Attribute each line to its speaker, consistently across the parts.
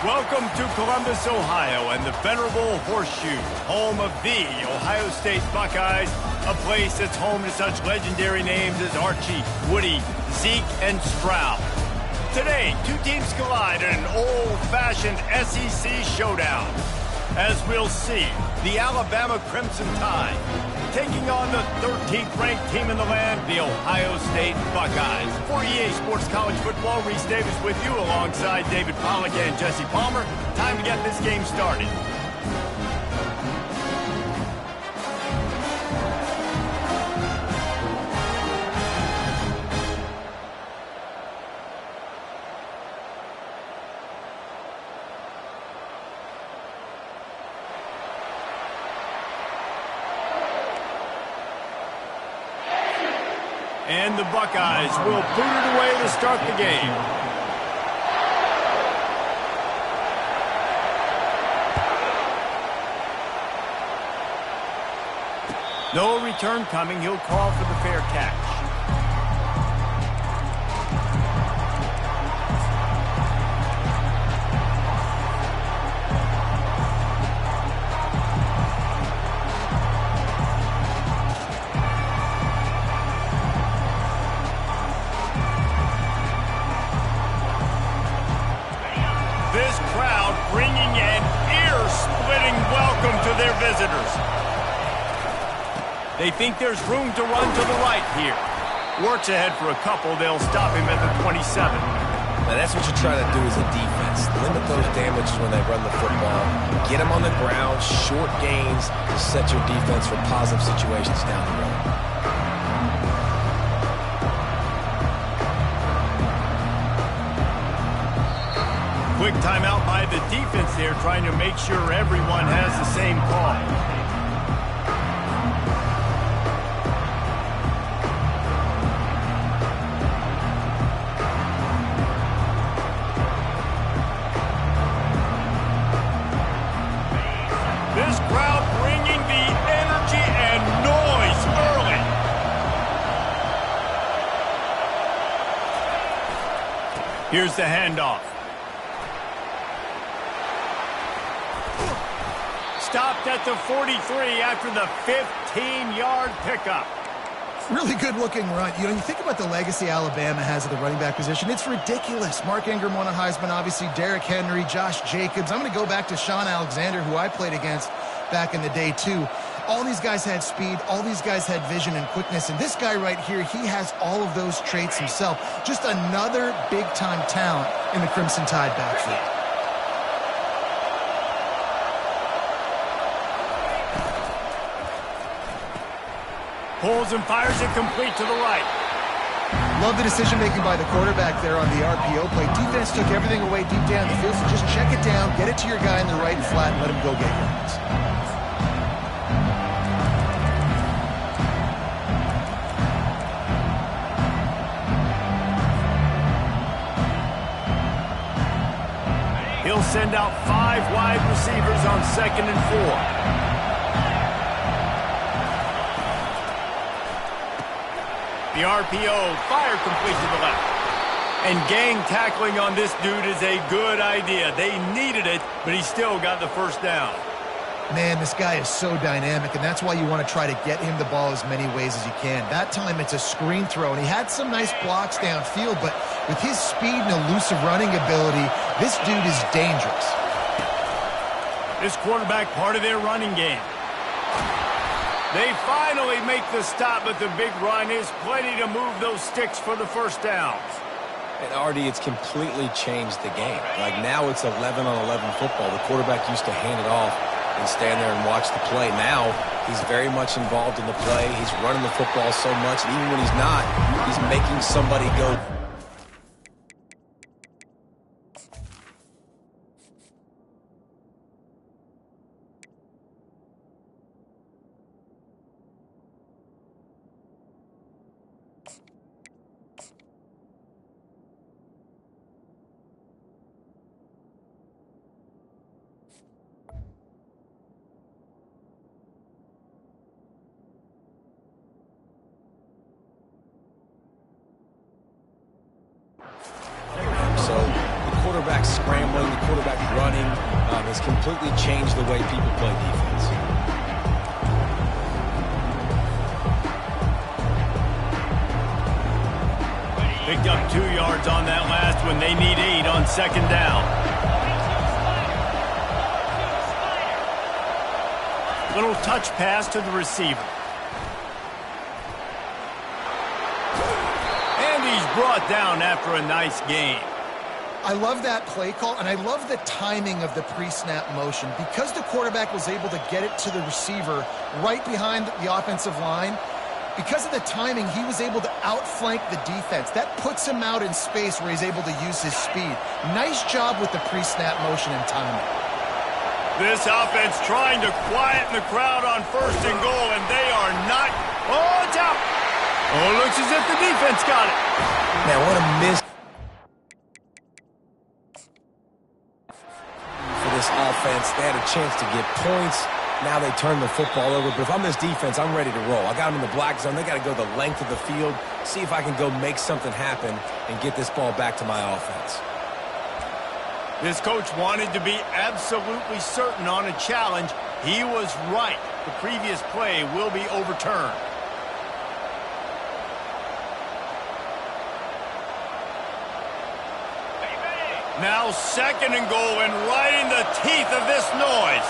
Speaker 1: Welcome to Columbus, Ohio, and the venerable Horseshoe, home of the Ohio State Buckeyes, a place that's home to such legendary names as Archie, Woody, Zeke, and Stroud. Today, two teams collide in an old-fashioned SEC showdown. As we'll see, the Alabama Crimson Tide taking on the 13th ranked team in the land, the Ohio State Buckeyes. For EA Sports College Football, Reese Davis with you alongside David Pollack and Jesse Palmer. Time to get this game started. And the Buckeyes will boot it away to start the game. No return coming. He'll call for the fair catch. This crowd bringing an ear-splitting welcome to their visitors. They think there's room to run to the right here. Works ahead for a couple. They'll stop him at the 27.
Speaker 2: Now that's what you're trying to do as a defense. Limit those damages when they run the football. Get them on the ground, short gains to set your defense for positive situations down the road.
Speaker 1: Quick timeout by the defense there, trying to make sure everyone has the same call. This crowd bringing the energy and noise early. Here's the handoff. Stopped at the 43 after the 15-yard pickup.
Speaker 3: Really good-looking run. You think about the legacy Alabama has at the running back position. It's ridiculous. Mark Ingram won a Heisman, obviously. Derrick Henry, Josh Jacobs. I'm going to go back to Sean Alexander, who I played against back in the day, too. All these guys had speed. All these guys had vision and quickness. And this guy right here, he has all of those traits himself. Just another big-time talent in the Crimson Tide backfield.
Speaker 1: Pulls and fires it complete to the right.
Speaker 3: Love the decision-making by the quarterback there on the RPO play. Defense took everything away deep down the field, so just check it down, get it to your guy in the right flat, and let him go get yards.
Speaker 1: He'll send out 5 wide receivers on 2nd and 4. The RPO, fire complete to the left. And gang tackling on this dude is a good idea. They needed it, but he still got the first down.
Speaker 3: Man, this guy is so dynamic, and that's why you want to try to get him the ball as many ways as you can. That time, it's a screen throw, and he had some nice blocks downfield, but with his speed and elusive running ability, this dude is dangerous.
Speaker 1: This quarterback, part of their running game. They finally make the stop, but the big run is plenty to move those sticks for the first downs.
Speaker 2: And Artie, it's completely changed the game. Like now it's 11-on-11 football. The quarterback used to hand it off and stand there and watch the play. Now he's very much involved in the play. He's running the football so much, and even when he's not, he's making somebody go. So the quarterback scrambling, the quarterback running has completely changed the way people play defense.
Speaker 1: Picked up 2 yards on that last one. They need 8 on second down. Little touch pass to the receiver. And he's brought down after a nice gain.
Speaker 3: I love that play call, and I love the timing of the pre-snap motion. Because the quarterback was able to get it to the receiver right behind the offensive line, because of the timing, he was able to outflank the defense. That puts him out in space where he's able to use his speed. Nice job with the pre-snap motion and timing.
Speaker 1: This offense trying to quieten the crowd on first and goal, and they are not. Oh, it's out. Oh, looks as if the defense got it.
Speaker 2: Man, what a miss for this offense. They had a chance to get points. Now they turn the football over. But if I'm this defense, I'm ready to roll. I got them in the black zone. They got to go the length of the field, see if I can go make something happen and get this ball back to my offense.
Speaker 1: This coach wanted to be absolutely certain on a challenge. He was right. The previous play will be overturned. Now second and goal, and right in the teeth of this noise.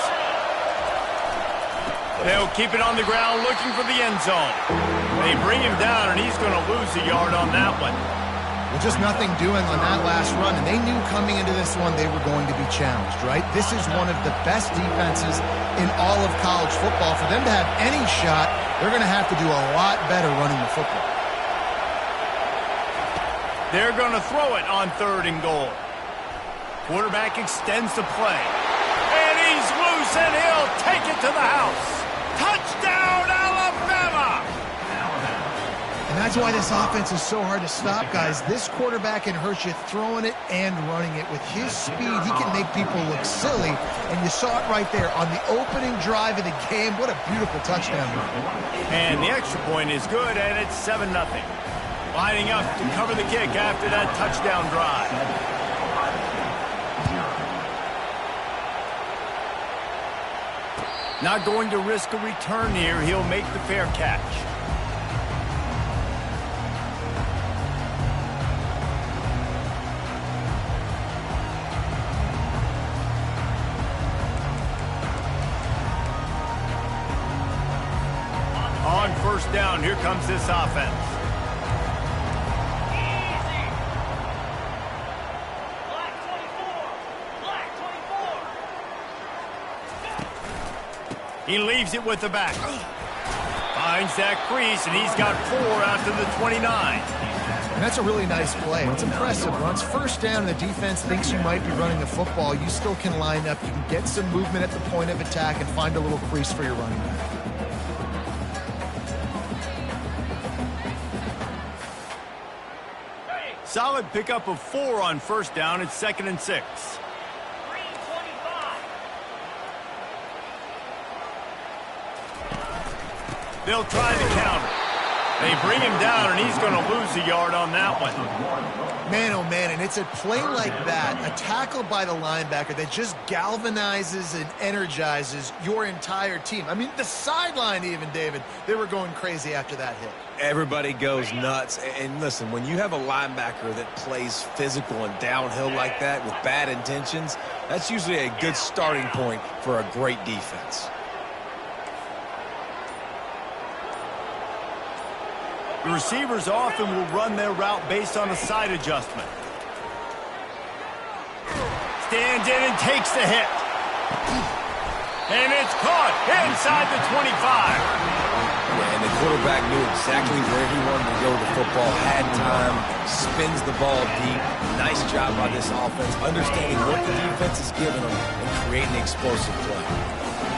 Speaker 1: They'll keep it on the ground looking for the end zone. They bring him down, and he's going to lose a yard on that one.
Speaker 3: Well, just nothing doing on that last run, and they knew coming into this one they were going to be challenged, right? This is one of the best defenses in all of college football. For them to have any shot, they're going to have to do a lot better running the football.
Speaker 1: They're going to throw it on third and goal. Quarterback extends the play. And he's loose, and he'll take it to the house. Touchdown, Alabama!
Speaker 3: And that's why this offense is so hard to stop, guys. This quarterback can hurt you throwing it and running it. With his speed, he can make people look silly. And you saw it right there on the opening drive of the game. What a beautiful touchdown run.
Speaker 1: And the extra point is good, and it's 7-0. Lining up to cover the kick after that touchdown drive. Not going to risk a return here. He'll make the fair catch. On first down, here comes this offense. He leaves it with the back. Finds that crease, and he's got 4 after the 29.
Speaker 3: And that's a really nice play. It's impressive. Once first down and the defense thinks you might be running the football, you still can line up. You can get some movement at the point of attack and find a little crease for your running back.
Speaker 1: Solid pickup of 4 on first down. It's 2nd and 6. They'll try the counter. They bring him down, and he's going to lose a yard on that one.
Speaker 3: Man, oh man, and it's a play like that, a tackle by the linebacker that just galvanizes and energizes your entire team. I mean, the sideline even, David, they were going crazy after that hit.
Speaker 2: Everybody goes nuts. And listen, when you have a linebacker that plays physical and downhill like that with bad intentions, that's usually a good starting point for a great defense.
Speaker 1: The receivers often will run their route based on a side adjustment. Stands in and takes the hit. And it's caught inside the 25.
Speaker 2: Yeah, and the quarterback knew exactly where he wanted to go with the football, had time, spins the ball deep. Nice job by this offense, understanding what the defense is giving them and creating explosive play.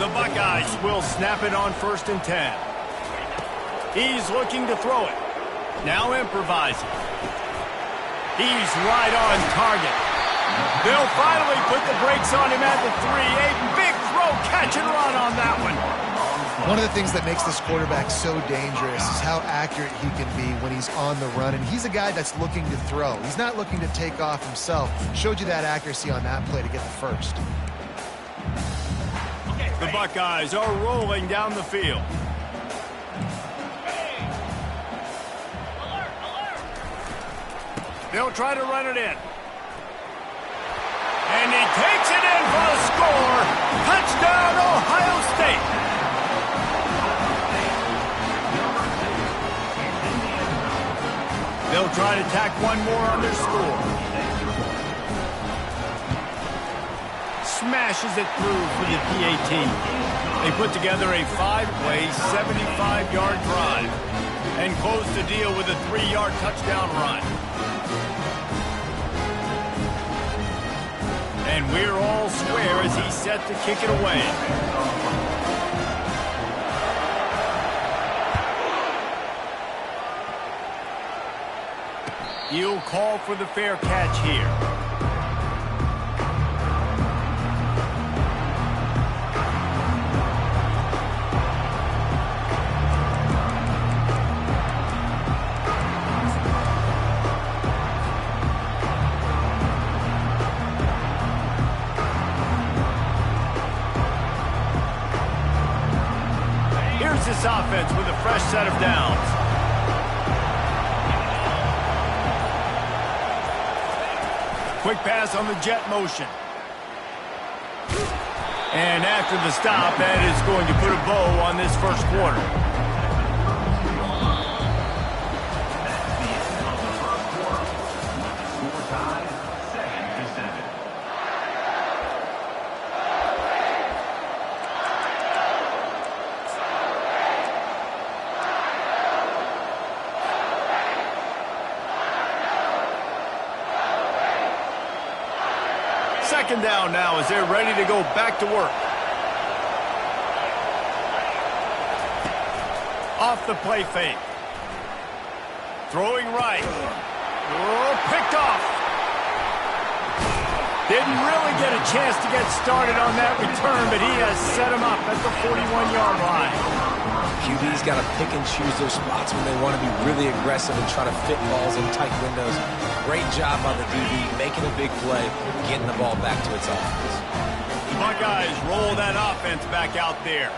Speaker 1: The Buckeyes will snap it on 1st and 10. He's looking to throw it. Now improvising. He's right on target. They'll finally put the brakes on him at the 3. A big throw, catch and run on that one.
Speaker 3: One of the things that makes this quarterback so dangerous is how accurate he can be when he's on the run. And he's a guy that's looking to throw. He's not looking to take off himself. Showed you that accuracy on that play to get the first.
Speaker 1: The Buckeyes are rolling down the field. They'll try to run it in. And he takes it in for a score. Touchdown, Ohio State. They'll try to tack one more on their score. Smashes it through for the PAT. They put together a 5-play, 75-yard drive and close the deal with a 3-yard touchdown run. And we're all square as he's set to kick it away. He'll call for the fair catch here. This offense with a fresh set of downs. Quick pass on the jet motion. And after the stop, that is going to put a bow on this first quarter. Second down now as they're ready to go back to work. Off the play fake. Throwing right. Oh, picked off. Didn't really get a chance to get started on that return, but he has set him up at the 41-yard line.
Speaker 2: QB's got to pick and choose those spots when they want to be really aggressive and try to fit balls in tight windows. Great job by the DB, making a big play, getting the ball back to its offense.
Speaker 1: The Buckeyes roll that offense back out there.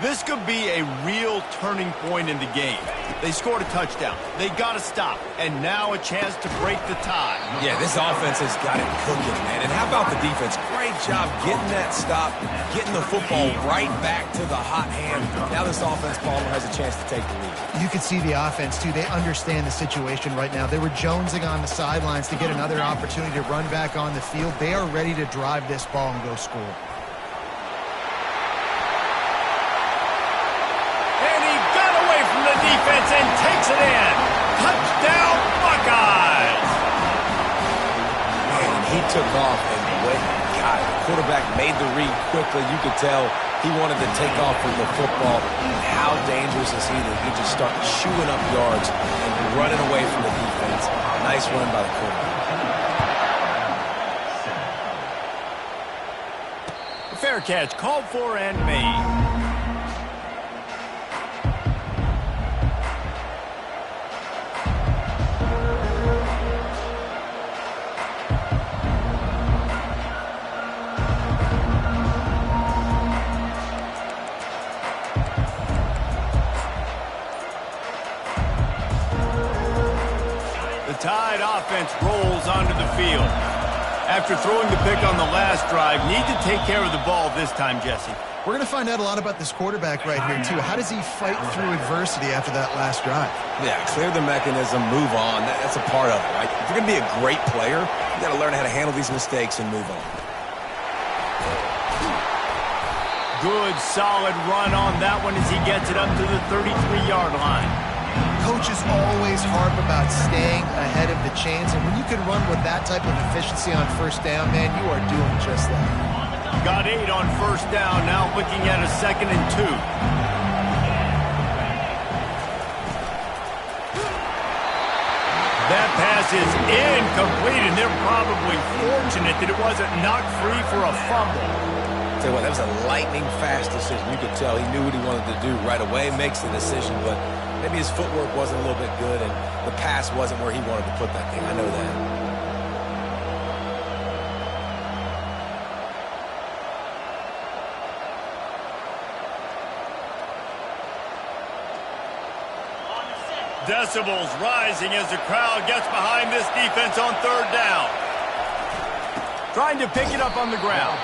Speaker 1: This could be a real turning point in the game. They scored a touchdown. They got to stop. And now a chance to break the tie.
Speaker 2: Yeah, this offense has got it cooking, man. And how about the defense? Great job getting that stop, getting the football right back to the hot hand. Now this offense, Palmer, has a chance to take the lead.
Speaker 3: You can see the offense, too. They understand the situation right now. They were jonesing on the sidelines to get another opportunity to run back on the field. They are ready to drive this ball and go score.
Speaker 1: Defense and takes it in. Touchdown, Buckeyes.
Speaker 2: Man, he took off and went and got it. The quarterback made the read quickly. You could tell he wanted to take off with the football. How dangerous is he that he just started shooting up yards and running away from the defense. Nice run by the quarterback.
Speaker 1: A fair catch called for and made. Tide offense rolls onto the field. After throwing the pick on the last drive, need to take care of the ball this time, Jesse.
Speaker 3: We're going to find out a lot about this quarterback right here, too. How does he fight through adversity after that last drive?
Speaker 2: Yeah, clear the mechanism, move on. That's a part of it, right? If you're going to be a great player, you got to learn how to handle these mistakes and move on.
Speaker 1: Good, solid run on that one as he gets it up to the 33-yard line.
Speaker 3: Coaches always harp about staying ahead of the chains, and when you can run with that type of efficiency on first down, man, you are doing just that.
Speaker 1: Got 8 on first down, now looking at a 2nd and 2. That pass is incomplete, and they're probably fortunate that it wasn't knocked free for a fumble.
Speaker 2: Tell you what, that was a lightning-fast decision. You could tell he knew what he wanted to do right away, makes the decision, but maybe his footwork wasn't a little bit good, and the pass wasn't where he wanted to put that thing. I know that.
Speaker 1: Decibels rising as the crowd gets behind this defense on 3rd down. Trying to pick it up on the ground.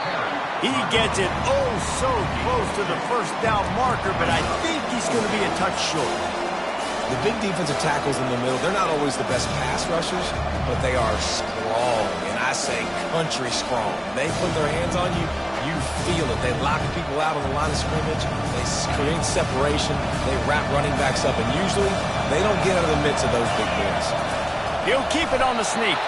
Speaker 1: He gets it oh so close to the first down marker, but I think he's going to be a touch short.
Speaker 2: The big defensive tackles in the middle, they're not always the best pass rushers, but they are strong, and I say country strong. They put their hands on you, you feel it. They lock people out on the line of scrimmage. They create separation. They wrap running backs up, and usually they don't get out of the midst of those big boys.
Speaker 1: He'll keep it on the sneak.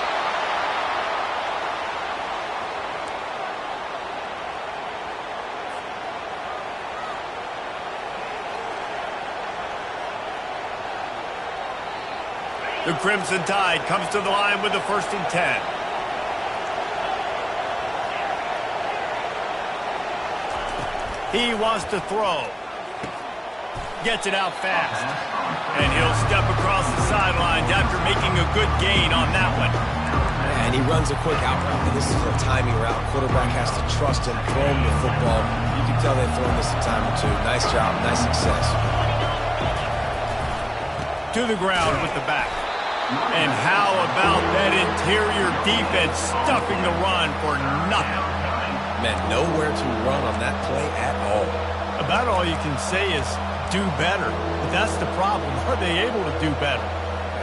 Speaker 1: The Crimson Tide comes to the line with the 1st and 10. He wants to throw. Gets it out fast. And he'll step across the sidelines after making a good gain on that one.
Speaker 2: And he runs a quick out route. This is a timing route. Quarterback has to trust him, throw him the football. You can tell they've thrown this a time or two. Nice job, nice success.
Speaker 1: To the ground with the back. And how about that interior defense stuffing the run for nothing?
Speaker 2: Man, nowhere to run on that play at all.
Speaker 1: About all you can say is do better. But that's the problem. Are they able to do better?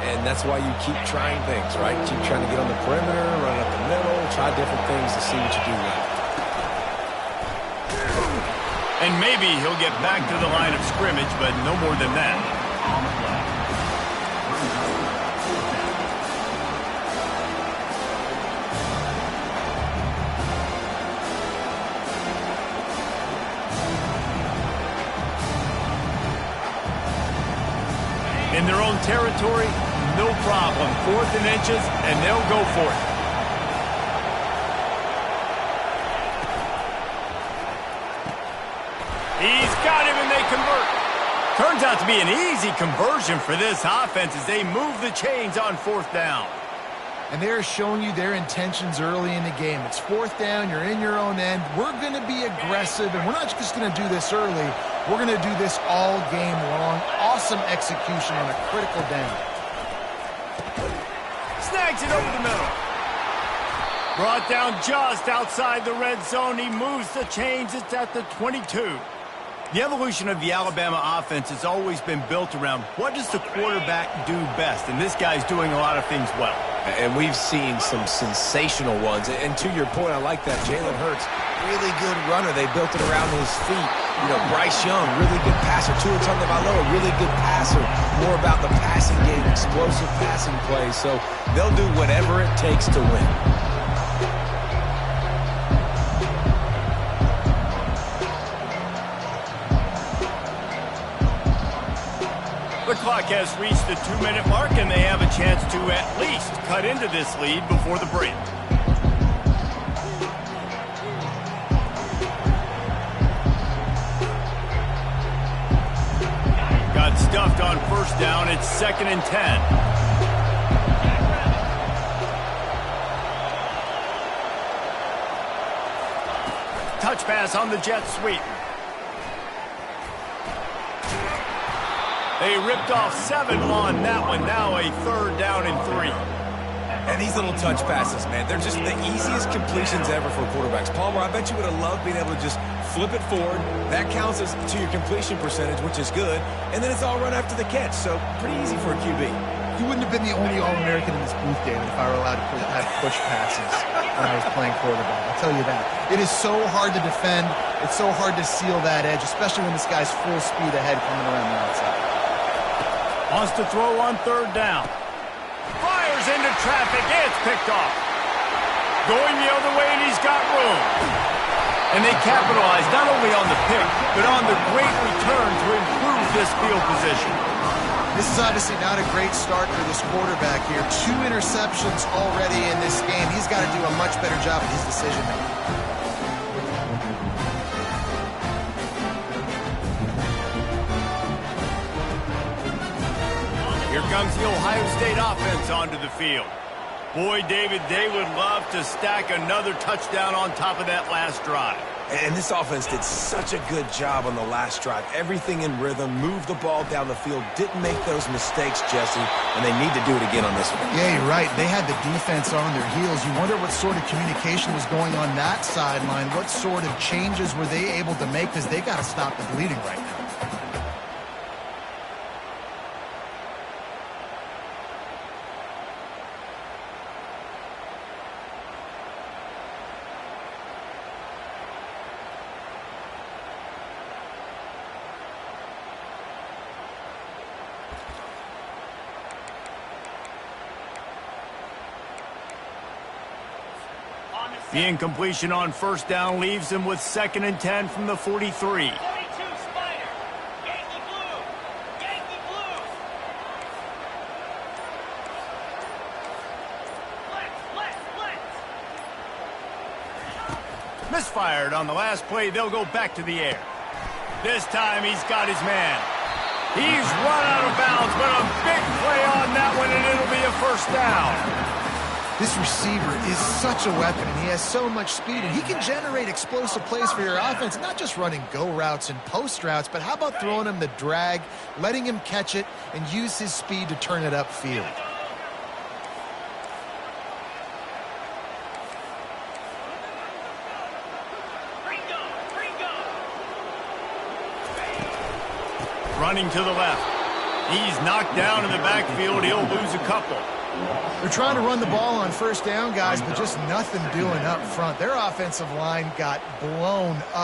Speaker 2: And that's why you keep trying things, right? Keep trying to get on the perimeter, run up the middle, try different things to see what you do well.
Speaker 1: And maybe he'll get back to the line of scrimmage, but no more than that. In their own territory, no problem. 4th and inches, and they'll go for it. He's got him, and they convert. Turns out to be an easy conversion for this offense as they move the chains on 4th down.
Speaker 3: And they're showing you their intentions early in the game. It's 4th down, you're in your own end. We're going to be aggressive, and we're not just going to do this early. We're going to do this all game long. Awesome execution on a critical down.
Speaker 1: Snags it over the middle. Brought down just outside the red zone. He moves the chains. It's at the 22. The evolution of the Alabama offense has always been built around what does the quarterback do best, and this guy's doing a lot of things well.
Speaker 2: And we've seen some sensational ones. And to your point, I like that. Jalen Hurts, really good runner. They built it around his feet. You know, Bryce Young, really good passer. Tua Tagovailoa, really good passer. More about the passing game, explosive passing plays. So they'll do whatever it takes to win.
Speaker 1: The clock has reached the 2-minute mark, and they have a chance to at least cut into this lead before the break. Got stuffed on first down. It's 2nd and 10. Touch pass on the jet sweep. They ripped off 7 on that one. Now a 3rd down and 3.
Speaker 2: And these little touch passes, man, they're just the easiest completions ever for quarterbacks. Palmer, I bet you would have loved being able to just flip it forward. That counts as to your completion percentage, which is good. And then it's all run after the catch, so pretty easy for a QB.
Speaker 3: You wouldn't have been the only All-American in this booth, David, if I were allowed to have push passes when I was playing quarterback. I'll tell you that. It is so hard to defend. It's so hard to seal that edge, especially when this guy's full speed ahead coming around the outside.
Speaker 1: Wants to throw on third down. Fires into traffic. It's picked off. Going the other way, and he's got room. And they capitalize not only on the pick, but on the great return to improve this field position.
Speaker 3: This is obviously not a great start for this quarterback here. 2 interceptions already in this game. He's got to do a much better job of his decision-making.
Speaker 1: Here comes the Ohio State offense onto the field. Boy, David, they would love to stack another touchdown on top of that last drive.
Speaker 2: And this offense did such a good job on the last drive. Everything in rhythm, moved the ball down the field, didn't make those mistakes, Jesse, and they need to do it again on this one.
Speaker 3: Yeah, you're right. They had the defense on their heels. You wonder what sort of communication was going on that sideline. What sort of changes were they able to make, because they got to stop the bleeding right now.
Speaker 1: The incompletion on first down leaves him with 2nd and 10 from the 43. Misfired on the last play. They'll go back to the air. This time he's got his man. He's run out of bounds, but a big play on that one, and it'll be a first down.
Speaker 3: This receiver is such a weapon, and he has so much speed, and he can generate explosive plays for your offense, not just running go routes and post routes, but how about throwing him the drag, letting him catch it, and use his speed to turn it upfield.
Speaker 1: Running to the left. He's knocked down in the backfield. He'll lose a couple.
Speaker 3: They're trying to run the ball on first down, guys, but just nothing doing up front. Their offensive line got blown up.